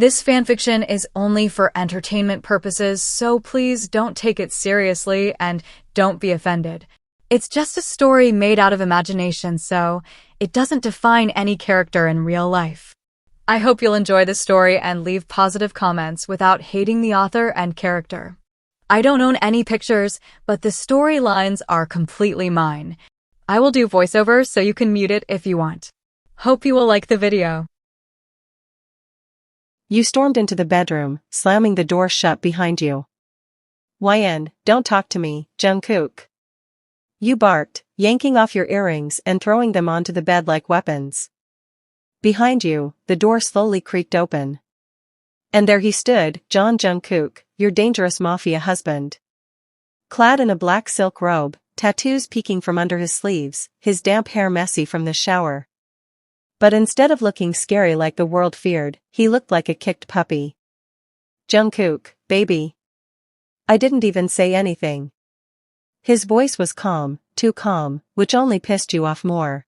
This fanfiction is only for entertainment purposes, so please don't take it seriously and don't be offended. It's just a story made out of imagination, so it doesn't define any character in real life. I hope you'll enjoy the story and leave positive comments without hating the author and character. I don't own any pictures, but the storylines are completely mine. I will do voiceovers so you can mute it if you want. Hope you will like the video. You stormed into the bedroom, slamming the door shut behind you. Don't talk to me, Jungkook. You barked, yanking off your earrings and throwing them onto the bed like weapons. Behind you, the door slowly creaked open. And there he stood, Jungkook, your dangerous mafia husband. Clad in a black silk robe, tattoos peeking from under his sleeves, his damp hair messy from the shower. But instead of looking scary like the world feared, he looked like a kicked puppy. Jungkook, baby. I didn't even say anything. His voice was calm, too calm, which only pissed you off more.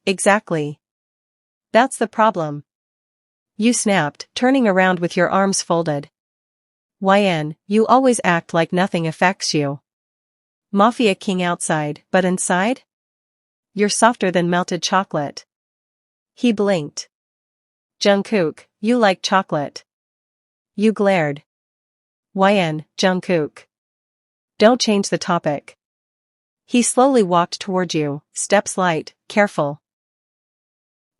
Exactly. That's the problem. You snapped, turning around with your arms folded. You always act like nothing affects you. Mafia king outside, but inside? You're softer than melted chocolate. He blinked. Jungkook, you like chocolate. You glared. Jungkook. Don't change the topic. He slowly walked toward you, steps light, careful.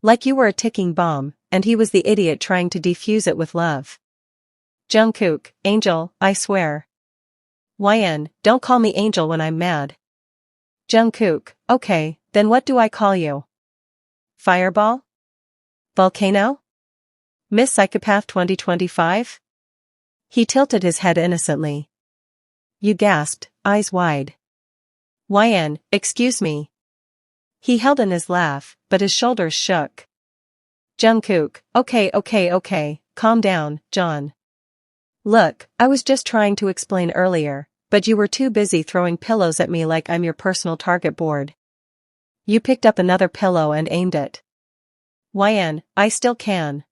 Like you were a ticking bomb, and he was the idiot trying to defuse it with love. Jungkook, Angel, I swear. Don't call me Angel when I'm mad. Jungkook, okay, then what do I call you? Fireball? Volcano? Miss Psychopath 2025? He tilted his head innocently. You gasped, eyes wide. Excuse me. He held in his laugh, but his shoulders shook. Jungkook, okay, calm down, John. Look, I was just trying to explain earlier, but you were too busy throwing pillows at me like I'm your personal target board. You picked up another pillow and aimed it. I still can.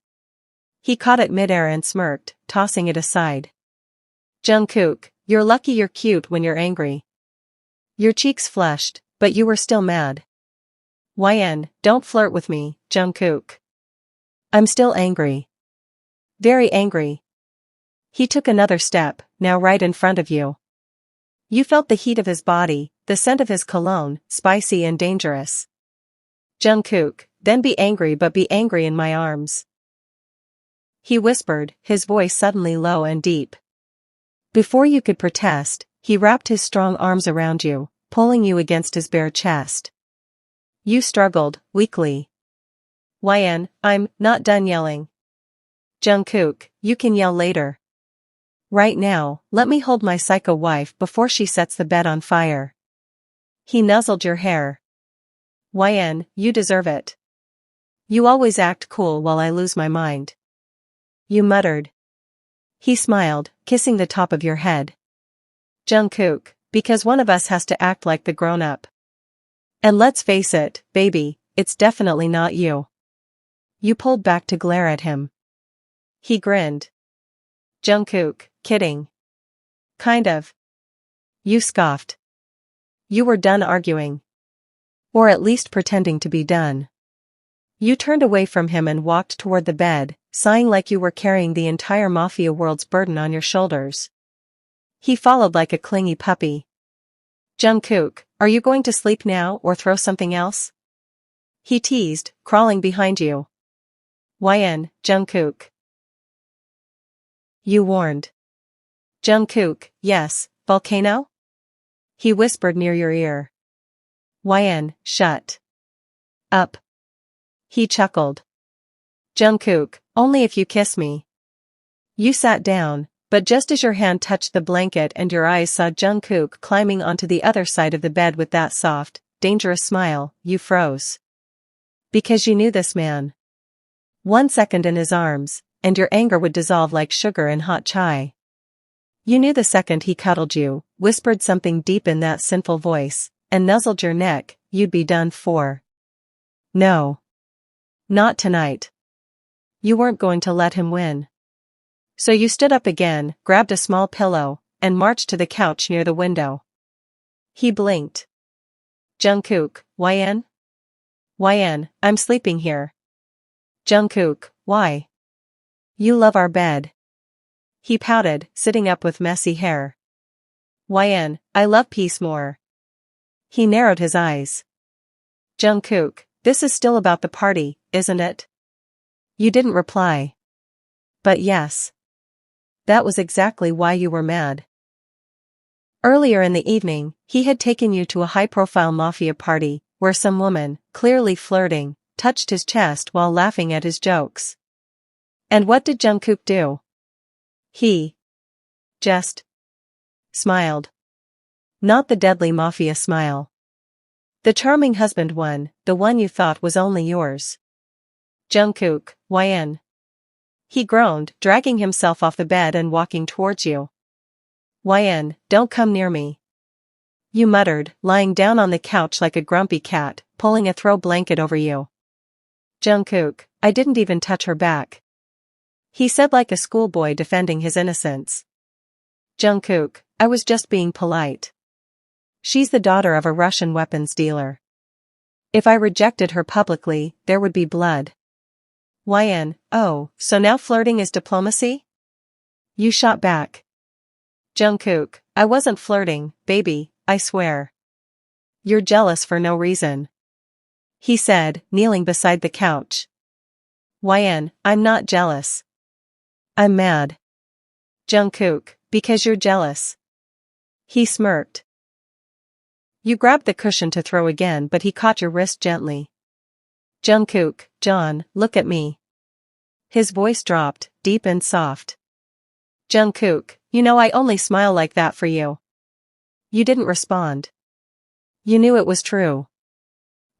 He caught it midair and smirked, tossing it aside. Jungkook, you're lucky you're cute when you're angry. Your cheeks flushed, but you were still mad. Don't flirt with me, Jungkook. I'm still angry. Very angry. He took another step, now right in front of you. You felt the heat of his body, the scent of his cologne, spicy and dangerous. Jungkook, then be angry, but be angry in my arms. He whispered, his voice suddenly low and deep. Before you could protest, he wrapped his strong arms around you, pulling you against his bare chest. You struggled, weakly. I'm not done yelling. Jungkook, you can yell later. Right now, let me hold my psycho wife before she sets the bed on fire. He nuzzled your hair. You deserve it. You always act cool while I lose my mind. You muttered. He smiled, kissing the top of your head. Jungkook, because one of us has to act like the grown-up. And let's face it, baby, it's definitely not you. You pulled back to glare at him. He grinned. Jungkook, kidding. Kind of. You scoffed. You were done arguing. Or at least pretending to be done. You turned away from him and walked toward the bed, sighing like you were carrying the entire mafia world's burden on your shoulders. He followed like a clingy puppy. Jungkook, are you going to sleep now or throw something else? He teased, crawling behind you. Jungkook. You warned. Jungkook, yes, volcano? He whispered near your ear. Shut up. He chuckled. Jungkook, only if you kiss me. You sat down, but just as your hand touched the blanket and your eyes saw Jungkook climbing onto the other side of the bed with that soft, dangerous smile, you froze. Because you knew this man. 1 second in his arms, and your anger would dissolve like sugar in hot chai. You knew the second he cuddled you, whispered something deep in that sinful voice, and nuzzled your neck, you'd be done for. No. Not tonight. You weren't going to let him win. So you stood up again, grabbed a small pillow, and marched to the couch near the window. He blinked. Jungkook, YN? YN, I'm sleeping here. Jungkook, why? You love our bed. He pouted, sitting up with messy hair. YN, I love peace more. He narrowed his eyes. Jungkook, this is still about the party, isn't it? You didn't reply. But yes. That was exactly why you were mad. Earlier in the evening, he had taken you to a high-profile mafia party, where some woman, clearly flirting, touched his chest while laughing at his jokes. And what did Jungkook do? He just smiled. Not the deadly mafia smile. The charming husband one, the one you thought was only yours. Jungkook, YN. He groaned, dragging himself off the bed and walking towards you. YN, don't come near me. You muttered, lying down on the couch like a grumpy cat, pulling a throw blanket over you. Jungkook, I didn't even touch her back. He said like a schoolboy defending his innocence. Jungkook, I was just being polite. She's the daughter of a Russian weapons dealer. If I rejected her publicly, there would be blood. YN, oh, so now flirting is diplomacy? You shot back. Jungkook, I wasn't flirting, baby, I swear. You're jealous for no reason. He said, kneeling beside the couch. YN, I'm not jealous. I'm mad. Jungkook, because you're jealous. He smirked. You grabbed the cushion to throw again, but he caught your wrist gently. Jungkook, John, look at me. His voice dropped, deep and soft. Jungkook, you know I only smile like that for you. You didn't respond. You knew it was true.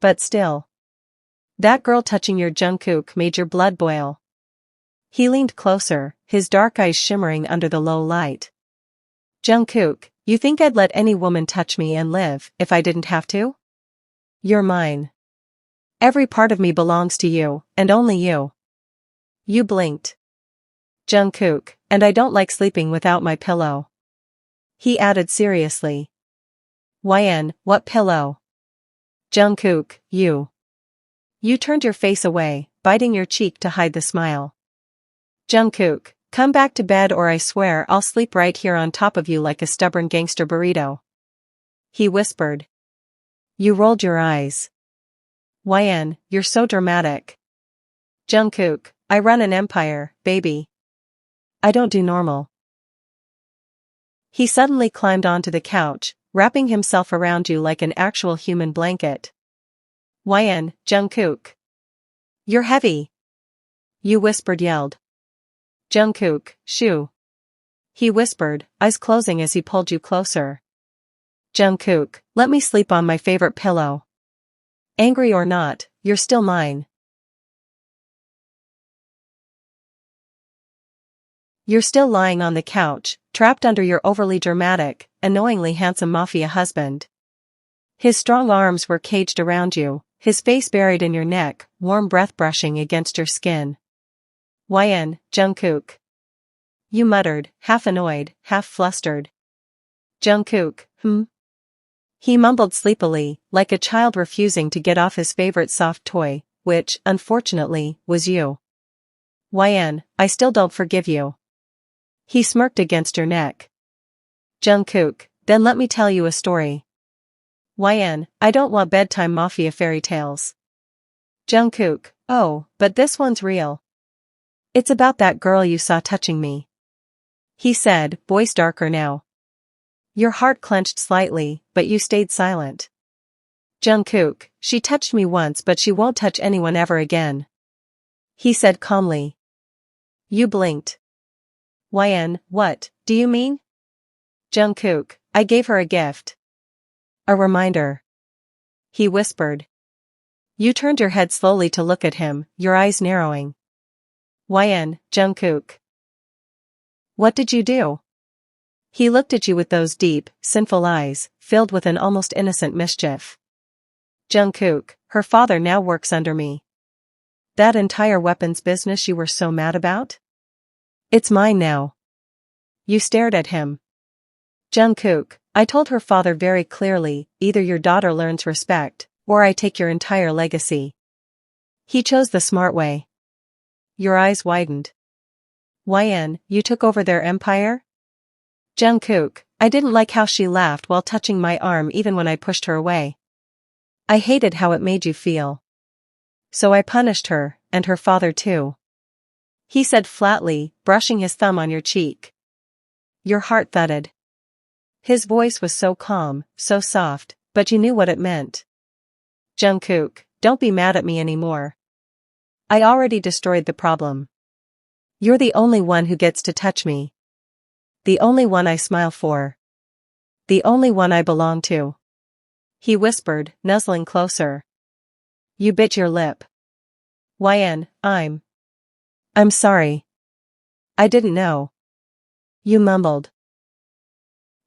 But still. That girl touching your Jungkook made your blood boil. He leaned closer, his dark eyes shimmering under the low light. Jungkook, you think I'd let any woman touch me and live if I didn't have to? You're mine. Every part of me belongs to you, and only you. You blinked. Jungkook, and I don't like sleeping without my pillow. He added seriously. YN, what pillow? Jungkook, you. You turned your face away, biting your cheek to hide the smile. Jungkook, come back to bed or I swear I'll sleep right here on top of you like a stubborn gangster burrito. He whispered. You rolled your eyes. YN, you're so dramatic. Jungkook, I run an empire, baby. I don't do normal. He suddenly climbed onto the couch, wrapping himself around you like an actual human blanket. YN, Jungkook. You're heavy. You whispered yelled. Jungkook, shoo. He whispered, eyes closing as he pulled you closer. Jungkook, let me sleep on my favorite pillow. Angry or not, you're still mine. You're still lying on the couch, trapped under your overly dramatic, annoyingly handsome mafia husband. His strong arms were caged around you, his face buried in your neck, warm breath brushing against your skin. YN, Jungkook. You muttered, half annoyed, half flustered. Jungkook, He mumbled sleepily, like a child refusing to get off his favorite soft toy, which, unfortunately, was you. YN, I still don't forgive you. He smirked against your neck. Jungkook, then let me tell you a story. YN, I don't want bedtime mafia fairy tales. Jungkook, oh, but this one's real. It's about that girl you saw touching me. He said, voice darker now. Your heart clenched slightly, but you stayed silent. Jungkook, she touched me once but she won't touch anyone ever again. He said calmly. You blinked. YN, what, do you mean? Jungkook, I gave her a gift. A reminder. He whispered. You turned your head slowly to look at him, your eyes narrowing. YN, Jungkook. What did you do? He looked at you with those deep, sinful eyes, filled with an almost innocent mischief. Jungkook, her father now works under me. That entire weapons business you were so mad about? It's mine now. You stared at him. Jungkook, I told her father very clearly, either your daughter learns respect, or I take your entire legacy. He chose the smart way. Your eyes widened. YN, you took over their empire? Jungkook, I didn't like how she laughed while touching my arm even when I pushed her away. I hated how it made you feel. So I punished her, and her father too. He said flatly, brushing his thumb on your cheek. Your heart thudded. His voice was so calm, so soft, but you knew what it meant. Jungkook, don't be mad at me anymore. I already destroyed the problem. You're the only one who gets to touch me. The only one I smile for. The only one I belong to. He whispered, nuzzling closer. You bit your lip. YN, I'm sorry. I didn't know. You mumbled.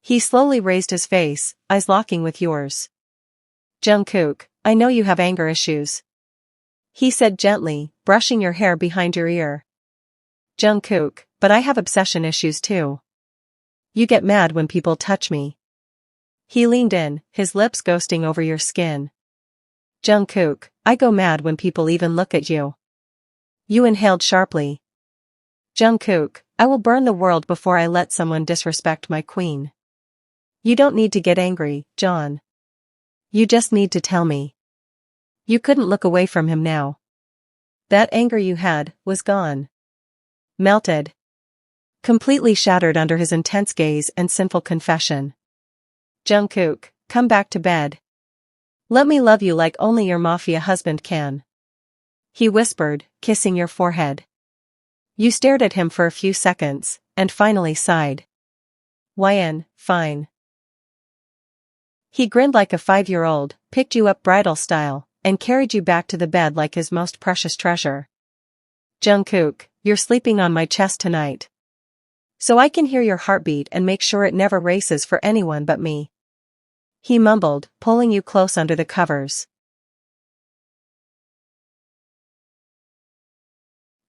He slowly raised his face, eyes locking with yours. Jungkook, I know you have anger issues. He said gently, brushing your hair behind your ear. Jungkook, but I have obsession issues too. You get mad when people touch me. He leaned in, his lips ghosting over your skin. Jungkook, I go mad when people even look at you. You inhaled sharply. Jungkook, I will burn the world before I let someone disrespect my queen. You don't need to get angry, John. You just need to tell me. You couldn't look away from him now. That anger you had was gone. Melted. Completely shattered under his intense gaze and sinful confession. Jungkook, come back to bed. Let me love you like only your mafia husband can. He whispered, kissing your forehead. You stared at him for a few seconds, and finally sighed. YN, fine. He grinned like a 5-year-old, picked you up bridal style, and carried you back to the bed like his most precious treasure. Jungkook, you're sleeping on my chest tonight. So I can hear your heartbeat and make sure it never races for anyone but me. He mumbled, pulling you close under the covers.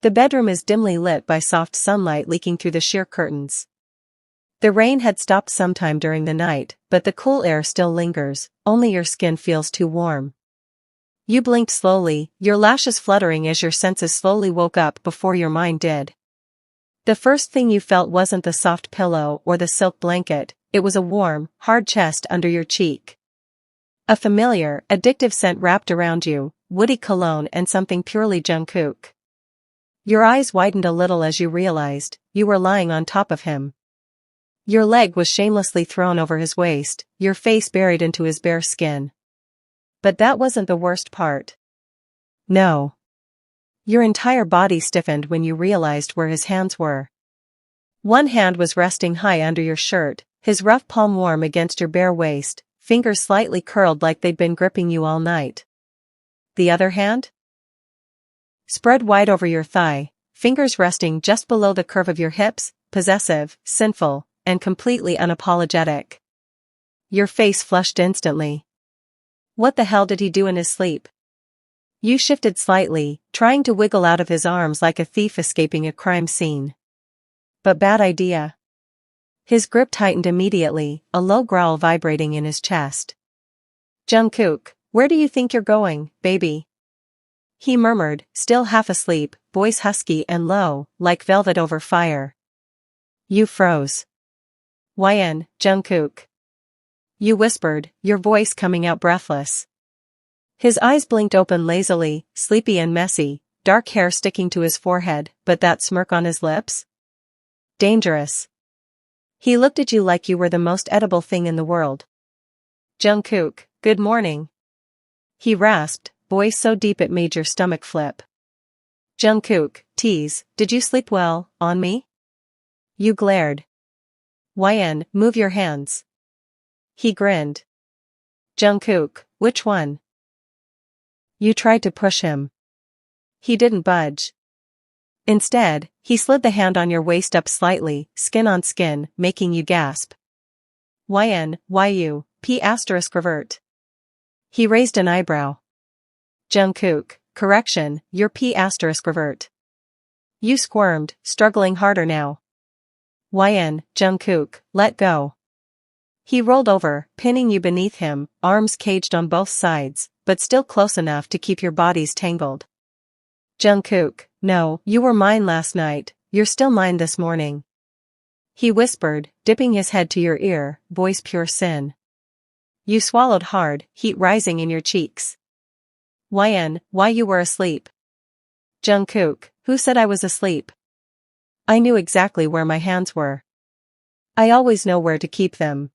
The bedroom is dimly lit by soft sunlight leaking through the sheer curtains. The rain had stopped sometime during the night, but the cool air still lingers, only your skin feels too warm. You blinked slowly, your lashes fluttering as your senses slowly woke up before your mind did. The first thing you felt wasn't the soft pillow or the silk blanket, it was a warm, hard chest under your cheek. A familiar, addictive scent wrapped around you, woody cologne and something purely Jungkook. Your eyes widened a little as you realized, you were lying on top of him. Your leg was shamelessly thrown over his waist, your face buried into his bare skin. But that wasn't the worst part. No. Your entire body stiffened when you realized where his hands were. One hand was resting high under your shirt, his rough palm warm against your bare waist, fingers slightly curled like they'd been gripping you all night. The other hand? Spread wide over your thigh, fingers resting just below the curve of your hips, possessive, sinful, and completely unapologetic. Your face flushed instantly. What the hell did he do in his sleep? You shifted slightly, trying to wiggle out of his arms like a thief escaping a crime scene. But bad idea. His grip tightened immediately, a low growl vibrating in his chest. Jungkook, where do you think you're going, baby? He murmured, still half asleep, voice husky and low, like velvet over fire. You froze. YN, Jungkook. You whispered, your voice coming out breathless. His eyes blinked open lazily, sleepy and messy, dark hair sticking to his forehead, but that smirk on his lips? Dangerous. He looked at you like you were the most edible thing in the world. Jungkook, good morning. He rasped, voice so deep it made your stomach flip. Jungkook, tease, did you sleep well, on me? You glared. YN, move your hands. He grinned. Jungkook, which one? You tried to push him. He didn't budge. Instead, he slid the hand on your waist up slightly, skin on skin, making you gasp. YN, why you, P***revert. He raised an eyebrow. Jungkook, correction, you're P asterisk revert. You squirmed, struggling harder now. YN, Jungkook, let go. He rolled over, pinning you beneath him, arms caged on both sides, but still close enough to keep your bodies tangled. Jungkook, no, you were mine last night, you're still mine this morning. He whispered, dipping his head to your ear, voice pure sin. You swallowed hard, heat rising in your cheeks. YN, why you were asleep? Jungkook, who said I was asleep? I knew exactly where my hands were. I always know where to keep them.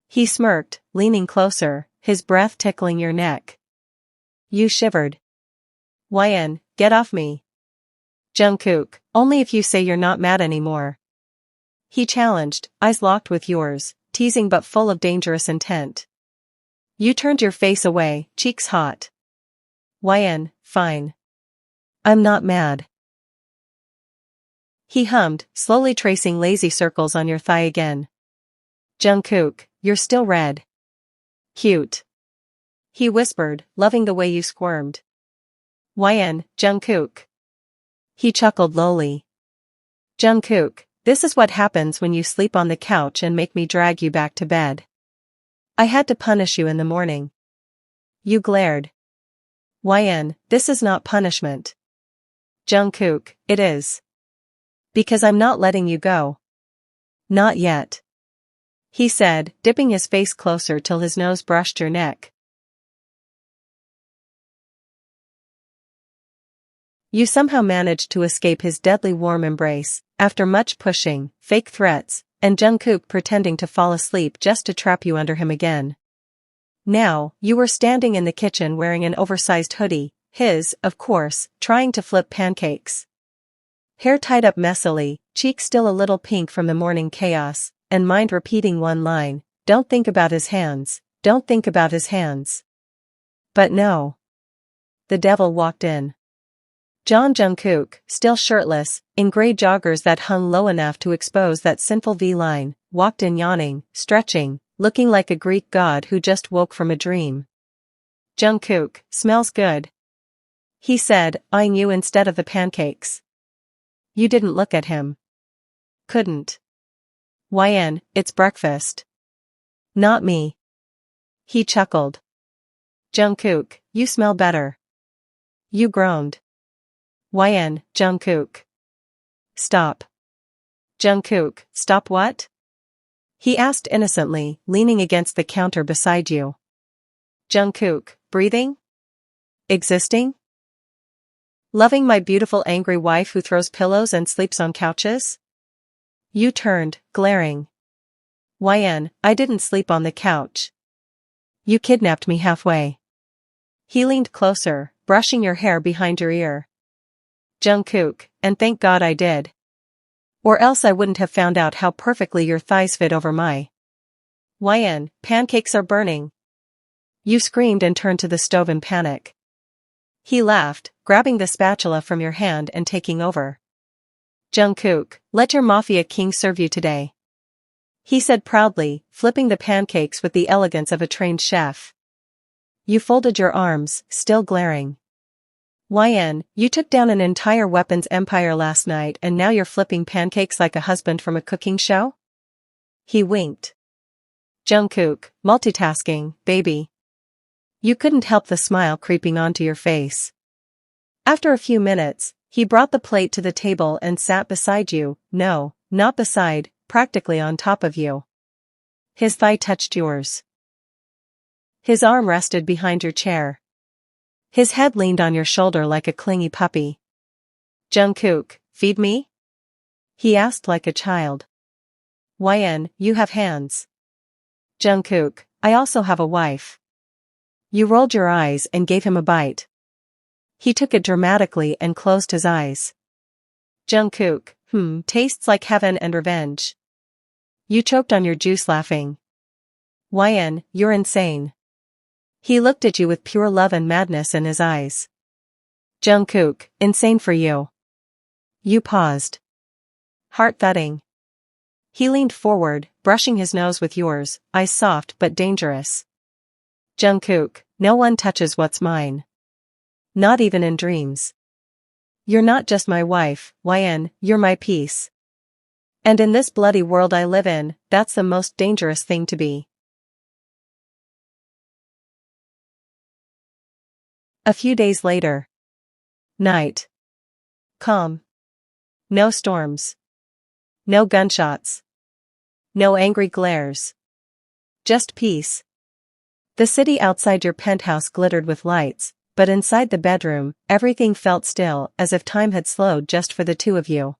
He smirked, leaning closer, his breath tickling your neck. You shivered. YN, get off me. Jungkook, only if you say you're not mad anymore. He challenged, eyes locked with yours, teasing but full of dangerous intent. You turned your face away, cheeks hot. YN, fine. I'm not mad. He hummed, slowly tracing lazy circles on your thigh again. Jungkook, you're still red. Cute. He whispered, loving the way you squirmed. YN, Jungkook. He chuckled lowly. Jungkook, this is what happens when you sleep on the couch and make me drag you back to bed. I had to punish you in the morning. You glared. YN, this is not punishment. Jungkook, it is. Because I'm not letting you go. Not yet. He said, dipping his face closer till his nose brushed your neck. You somehow managed to escape his deadly warm embrace, after much pushing, fake threats, and Jungkook pretending to fall asleep just to trap you under him again. Now, you were standing in the kitchen wearing an oversized hoodie, his, of course, trying to flip pancakes. Hair tied up messily, cheeks still a little pink from the morning chaos, and mind repeating one line, don't think about his hands, don't think about his hands. But no. The devil walked in. Jungkook, still shirtless, in gray joggers that hung low enough to expose that sinful V-line, walked in yawning, stretching, looking like a Greek god who just woke from a dream. Jungkook, smells good. He said, eyeing you instead of the pancakes. You didn't look at him. Couldn't. YN, it's breakfast. Not me. He chuckled. Jungkook, you smell better. You groaned. YN, Jungkook. Stop. Jungkook, stop what? He asked innocently, leaning against the counter beside you. Jungkook, breathing? Existing? Loving my beautiful angry wife who throws pillows and sleeps on couches? You turned, glaring. YN, I didn't sleep on the couch. You kidnapped me halfway. He leaned closer, brushing your hair behind your ear. Jungkook, and thank God I did. Or else I wouldn't have found out how perfectly your thighs fit over my. YN, pancakes are burning. You screamed and turned to the stove in panic. He laughed, grabbing the spatula from your hand and taking over. Jungkook, let your mafia king serve you today. He said proudly, flipping the pancakes with the elegance of a trained chef. You folded your arms, still glaring. YN, you took down an entire weapons empire last night and now you're flipping pancakes like a husband from a cooking show? He winked. Jungkook, multitasking, baby. You couldn't help the smile creeping onto your face. After a few minutes, he brought the plate to the table and sat beside you, no, not beside, practically on top of you. His thigh touched yours. His arm rested behind your chair. His head leaned on your shoulder like a clingy puppy. Jungkook, feed me? He asked like a child. YN, you have hands. Jungkook, I also have a wife. You rolled your eyes and gave him a bite. He took it dramatically and closed his eyes. Jungkook, tastes like heaven and revenge. You choked on your juice laughing. YN, you're insane. He looked at you with pure love and madness in his eyes. Jungkook, insane for you. You paused. Heart thudding. He leaned forward, brushing his nose with yours, eyes soft but dangerous. Jungkook, no one touches what's mine. Not even in dreams. You're not just my wife, YN, you're my peace. And in this bloody world I live in, that's the most dangerous thing to be. A few days later. Night. Calm. No storms. No gunshots. No angry glares. Just peace. The city outside your penthouse glittered with lights, but inside the bedroom, everything felt still, as if time had slowed just for the two of you.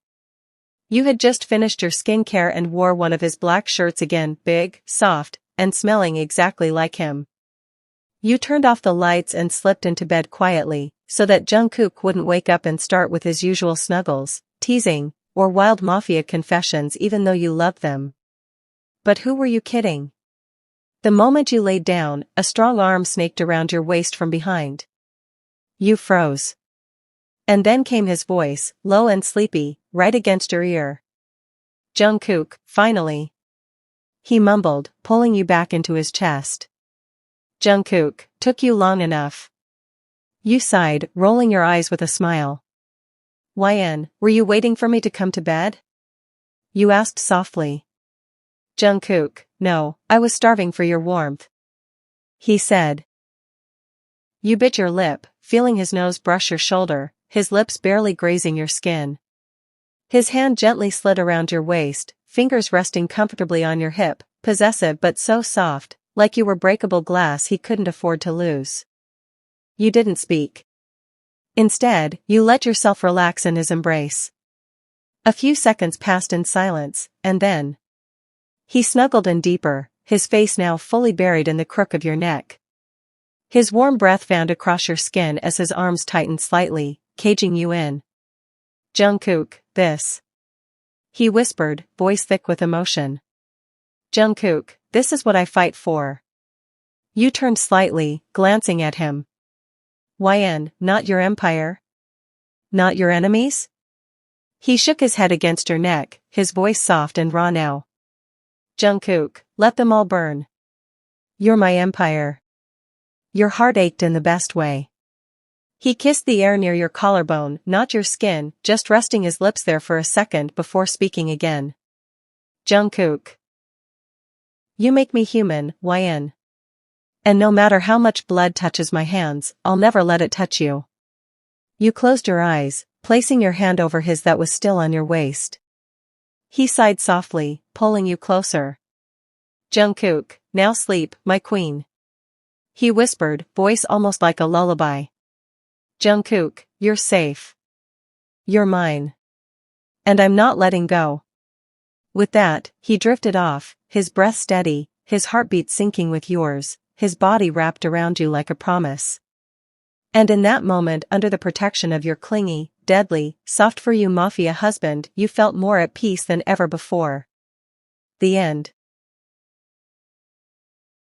You had just finished your skincare and wore one of his black shirts again, big, soft, and smelling exactly like him. You turned off the lights and slipped into bed quietly, so that Jungkook wouldn't wake up and start with his usual snuggles, teasing, or wild mafia confessions even though you loved them. But who were you kidding? The moment you laid down, a strong arm snaked around your waist from behind. You froze. And then came his voice, low and sleepy, right against your ear. Jungkook, finally. He mumbled, pulling you back into his chest. Jungkook, took you long enough. You sighed, rolling your eyes with a smile. YN, were you waiting for me to come to bed? You asked softly. Jungkook, no, I was starving for your warmth. He said. You bit your lip, feeling his nose brush your shoulder, his lips barely grazing your skin. His hand gently slid around your waist, fingers resting comfortably on your hip, possessive but so soft, like you were breakable glass he couldn't afford to lose. You didn't speak. Instead, you let yourself relax in his embrace. A few seconds passed in silence, and then he snuggled in deeper, his face now fully buried in the crook of your neck. His warm breath fanned across your skin as his arms tightened slightly, caging you in. Jungkook, this. He whispered, voice thick with emotion. Jungkook, this is what I fight for. You turned slightly, glancing at him. YN, not your empire? Not your enemies? He shook his head against your neck, his voice soft and raw now. Jungkook, let them all burn. You're my empire. Your heart ached in the best way. He kissed the air near your collarbone, not your skin, just resting his lips there for a second before speaking again. Jungkook. You make me human, YN. And no matter how much blood touches my hands, I'll never let it touch you. You closed your eyes, placing your hand over his that was still on your waist. He sighed softly, pulling you closer. Jungkook, now sleep, my queen. He whispered, voice almost like a lullaby. Jungkook, you're safe. You're mine. And I'm not letting go. With that, he drifted off, his breath steady, his heartbeat syncing with yours, his body wrapped around you like a promise. And in that moment, under the protection of your clingy, deadly, soft-for-you mafia husband, you felt more at peace than ever before. The end.